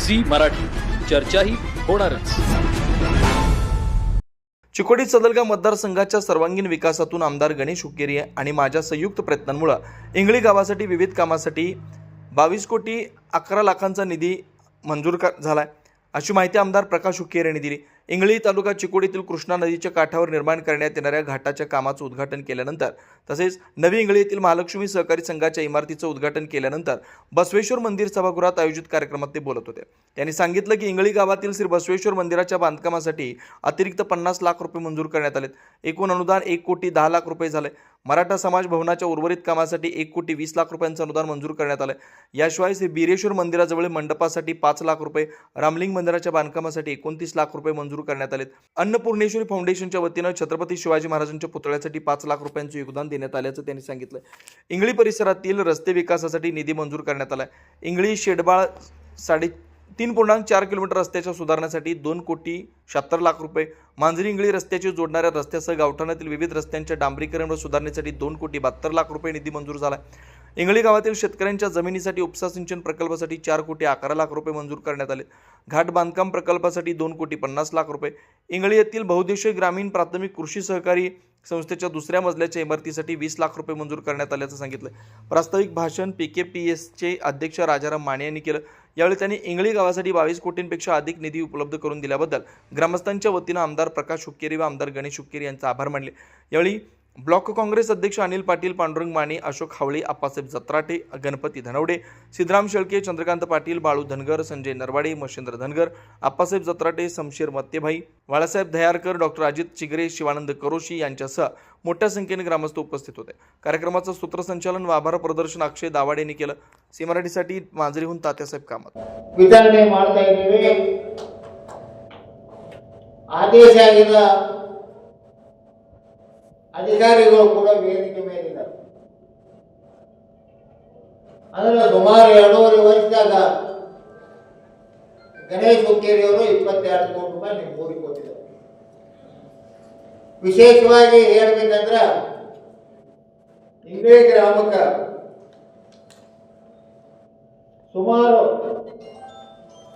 झी मराठी, चर्चाही होणारच. चिकोडी सदलगा मतदारसंघाच्या सर्वांगीण विकासातून आमदार गणेश हुक्केरी आणि माझ्या संयुक्त प्रयत्नांमुळे इंगळी गावासाठी विविध कामासाठी 22,11,00,000चा निधी मंजूर झालाय, अशी माहिती आमदार प्रकाश हुक्केरी यांनी दिली. इंगळी तालुका चिकोडीतील कृष्णा नदीच्या काठावर निर्माण करण्यात येणाऱ्या घाटाच्या कामाचं उद्घाटन केल्यानंतर तसेच नवी इंगळी येथील महालक्ष्मी सहकारी संघाच्या इमारतीचं उद्घाटन केल्यानंतर बसवेश्वर मंदिर सभागृहात आयोजित कार्यक्रमात ते बोलत होते. त्यांनी सांगितलं की इंगळी गावातील श्री बसवेश्वर मंदिराच्या बांधकामासाठी अतिरिक्त 50 लाख रुपये मंजूर करण्यात आलेत. एकूण अनुदान 1,10,00,000 रुपये झाले. मराठा समाज भवनाच्या उर्वरित कामासाठी 1,20,00,000 रुपयांचं अनुदान मंजूर करण्यात आलं. याशिवाय श्री बिरेश्वर मंदिराजवळ मंडपासाठी 5 लाख रुपये, रामलिंग मंदिराच्या बांधकामासाठी 29 लाख रुपये मंजूर करण्यात आलेत. अन्नपूर्णेश्वरी फाउंडेशनच्या वतीनं छत्रपती शिवाजी महाराजांच्या पुतळ्यासाठी 5 लाख रुपयांचं योगदान देण्यात आल्याचं त्यांनी सांगितलं. इंगळी परिसरातील रस्ते विकासासाठी निधी मंजूर करण्यात आला. इंगळी शेडबाळ 3.4 किलोमीटर रस्त्याच्या सुधारण्यासाठी 2,76,00,000 रुपये, मांजरी इंगळी रस्त्याची जोडणाऱ्या रस्त्यासह गावठाणातील विविध रस्त्यांच्या डांबरीकरण व सुधारणेसाठी 2,72,00,000 रुपये निधी मंजूर झाला. इंगळी गावातील शेतकऱ्यांच्या जमिनीसाठी उपसा सिंचन प्रकल्पासाठी 4,11,00,000 रुपये मंजूर करण्यात आले. घाट बांधकाम प्रकल्पासाठी 2,50,00,000 रुपये, इंगळी येथील बहुउद्देशीय ग्रामीण प्राथमिक कृषी सहकारी संस्थेच्या दुसऱ्या मजल्याच्या इमारतीसाठी 20 लाख रुपये मंजूर करण्यात आल्याचं सांगितलं. प्रास्ताविक भाषण PKPSचे अध्यक्ष राजाराम माने यांनी केलं. यावेळी त्यांनी इंगळी गावासाठी 22 कोटींपेक्षा अधिक निधी उपलब्ध करून दिल्याबद्दल ग्रामस्थांच्या वतीनं आमदार प्रकाश हुक्केरी व आमदार गणेश हुक्केरी यांचा आभार मानले. यावेळी ब्लॉक काँग्रेस अध्यक्ष अनिल पाटील, पांडुरंग माने, अशोक हावळे, आप्पासाहेब जत्राटे, गणपती धनवडे, सिद्धराम शेळके, चंद्रकांत पाटील, बाळू धनगर, संजय नरवाडे, मच्छिंद्र धनगर, आप्पासाहेब जत्राटे, शमशेर मत्तेभाई, बाळासाहेब दयारकर, डॉक्टर अजित चिगरे, शिवानंद करोशी यांच्यासह मोठ्या संख्येने ग्रामस्थ उपस्थित होते. कार्यक्रमाचं सूत्रसंचालन व आभार प्रदर्शन अक्षय दावाडे यांनी केलं. सी मराठीसाठी मांजरीहून तात्यासाहेब कामत. ವಿತರಣೆ ಮಾಡ್ತಾ ಇದ್ದೀವಿ. ಆದೇಶ ಆಗಿದ ಅಧಿಕಾರಿಗಳು ಕೂಡ ವೇದಿಕೆ ಮೇಲಿದ್ದಾರೆ. ಅದರ ಸುಮಾರು 2.5 ವರ್ಷದಾಗ ಗಣೇಶ್ ಹುಕ್ಕೇರಿ ಅವರು 22 ಕೋಟಿ ರೂಪಾಯಿ ನಿಮ್ಮೂರಿಗೆ ಕೊಟ್ಟಿದ್ದಾರೆ. ವಿಶೇಷವಾಗಿ ಹೇಳ್ಬೇಕಂದ್ರೆ ಇಂಗಳಿ ಗ್ರಾಮಕ್ಕೆ ಸುಮಾರು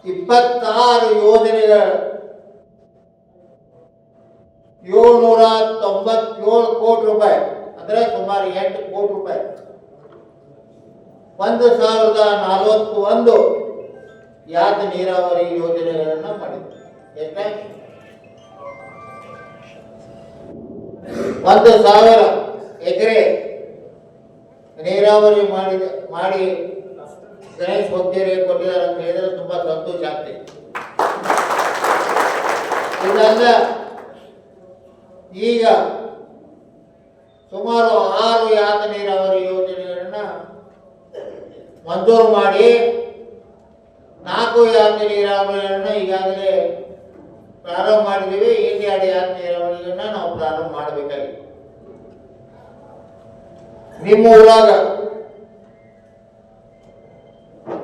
26 ಯೋಜನೆಗಳ 797 ಕೋಟಿ ರೂಪಾಯಿ ಅಂದ್ರೆ ಸುಮಾರು 8 ಕೋಟಿ ರೂಪಾಯಿ 1,041 ಯಾತ ನೀರಾವರಿ ಯೋಜನೆಗಳನ್ನ ಮಾಡಿದ್ರು. ಎಷ್ಟು? 1,000 ಎಕರೆ ನೀರಾವರಿ ಮಾಡಿ ಗಣೇಶ್ ಹುಕ್ಕೇರಿ ಕೊಟ್ಟಿದ್ದಾರೆ ಅಂತ ಹೇಳಿದ್ರೆ ತುಂಬಾ ಸಂತೋಷ ಆಗ್ತದೆ. ಇದಲ್ಲ, ಈಗ ಸುಮಾರು 6 ಯಾತ ನೀರಾವರಿ ಯೋಜನೆಗಳನ್ನ ಮಂಜೂರು ಮಾಡಿ 4 ಯಾತ ನೀರಾವರಿಗಳನ್ನ ಈಗಾಗಲೇ ಪ್ರಾರಂಭ ಮಾಡಿದ್ದೀವಿ. ಇನ್ನು 2 ಯಾತ ನೀರಾವರಿಗಳನ್ನ ನಾವು ಪ್ರಾರಂಭ ಮಾಡಬೇಕಾಗಿದೆ. ನಿಮ್ಮ ಊರಾಗ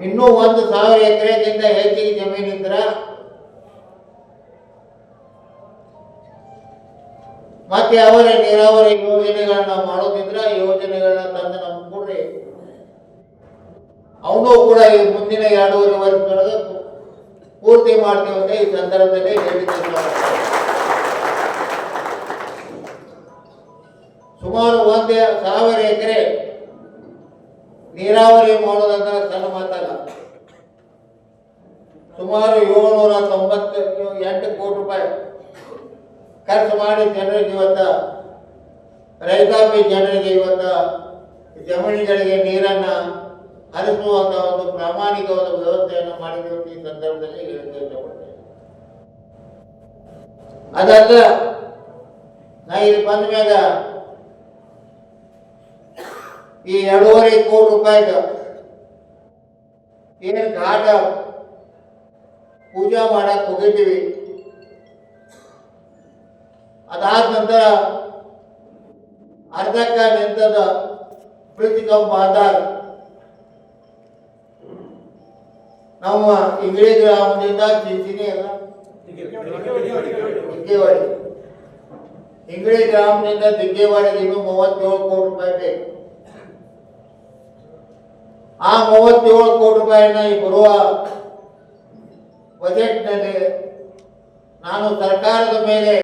ಇನ್ನೂ 1,000 ಎಕರೆಗಿಂತ ಹೆಚ್ಚಿಗೆ ಜಮೀನು ಇದ್ರ ಮತ್ತೆ ಅವರ ನೀರಾವರಿ ಯೋಜನೆಗಳನ್ನ ಮಾಡೋದಿದ್ರ ಯೋಜನೆಗಳನ್ನ ತಂದು ನಮ್ಗೆ ಕೊಡ್ರಿ. ಅವನು ಕೂಡ ಈ ಮುಂದಿನ 2.5 ವರ್ಷದೊಳಗೆ ಪೂರ್ತಿ ಮಾಡ್ತೀವಿ ಅಂತ ಈ ಸಂದರ್ಭದಲ್ಲಿ ಹೇಳಿದ್ದಾರೆ. ಸುಮಾರು 1,000 ಎಕರೆ ನೀರಾವರಿ ಮಾಡೋದಂದ್ರೆ ಸಣ್ಣ ಮಾತಲ್ಲ. ಸುಮಾರು 798 ಕೋಟಿ ರೂಪಾಯಿ ಖರ್ಚು ಮಾಡಿ ಜನರಿಗೆ ಇವತ್ತ ರೈತಾಪಿ ಜನರಿಗೆ ಇವತ್ತ ಜಮೀನುಗಳಿಗೆ ನೀರನ್ನ ಹರಿಸುವಂತ ಒಂದು ಪ್ರಾಮಾಣಿಕವಾದ ವ್ಯವಸ್ಥೆಯನ್ನು ಮಾಡಿದ್ರು ಈ ಸಂದರ್ಭದಲ್ಲಿ ಹೇಳಕ್ಕೆ ಇಷ್ಟಪಡ್ತೇನೆ. ಅದಲ್ಲ, ನಾ ಇಲ್ಲಿ ಬಂದ ಮ್ಯಾಗ ಈ 2.5 ಕೋಟಿ ರೂಪಾಯಿದ ಏನು ಘಾಟ ಪೂಜಾ ಮಾಡಕ್ ಹೋಗಿದ್ದೀವಿ. ಅದಾದ ನಂತರ ಅರ್ಧಕ್ಕ ನಿಂತದ ಪ್ರೀತಿಕಂಪ ಆದಾಗ ನಮ್ಮ ಇಂಗಳಿ ಗ್ರಾಮದಿಂದ ಚಿಂಚಿನಿ ಅಲ್ಲ ದಿಗ್ಗೇವಾಡಿ, ಇಂಗಳಿ ಗ್ರಾಮದಿಂದ ದಿಗ್ಗೇವಾಡಿಗೆ ಇನ್ನೂ 37 ಕೋಟಿ ರೂಪಾಯಿ ಬೇಕು. ಆ 37 ಕೋಟಿ ರೂಪಾಯಿನ ಈ ಬರುವ ಬಜೆಟ್ನಲ್ಲಿ ನಾನು ಸರ್ಕಾರದ ಮೇಲೆ